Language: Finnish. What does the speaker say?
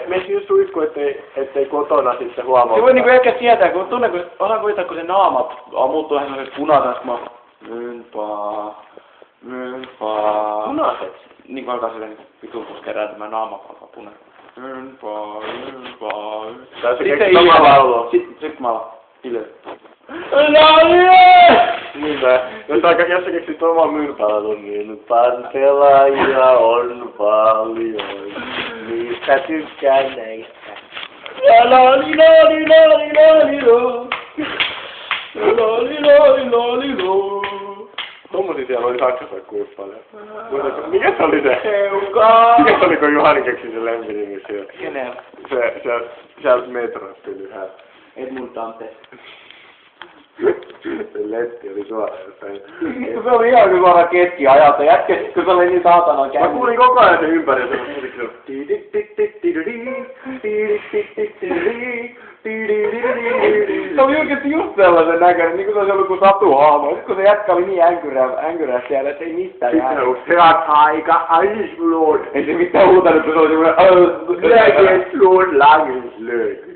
meissä just uskoo, ettei kotona sitten huomaa. Se voi niinku ehkä tietää, kun osaan kuvittaa, kun se naama muuttuu vähän sellaiset punaiseksi, kun Mönpaa. Punaiset? Niinku alkaa silleen vitun puskerää tämä naama alkaa punainen. Mönpaa. Tai se keksi oma laulu. Sit mä alan hiljalle. Niinpä. Jos sä keksit oman myyntipalvelun, niin pelaajia on paljon. Niistä tykkään näistä. Tommosia siellä oli Saksassa kuinka paljon. Mikä se oli se? Mikä se oli, kun Juhani keksi sen lempinimi siellä? Kenellä? Sieltä metrosta ylhäällä. Edmund Dante. Se letti oli suoraan jossain. Se oli ihan suoraan keskiajalta. Jätkäsit, kun se oli niin saatanan käynnissä. Mä kuulin koko ajan sen ympäri, se musiikki. Se oli oikeesti just sellaisen näköinen, niin kuin se olisi ollut kuin satuhaamo. Sitten kun se jätkä oli niin änkyrä siellä, että ei mistään jää. Sitten on hyvät aika, aislod. Ei se mitään huutanut, kun se oli semmoinen... Lägen slod, lagen slög.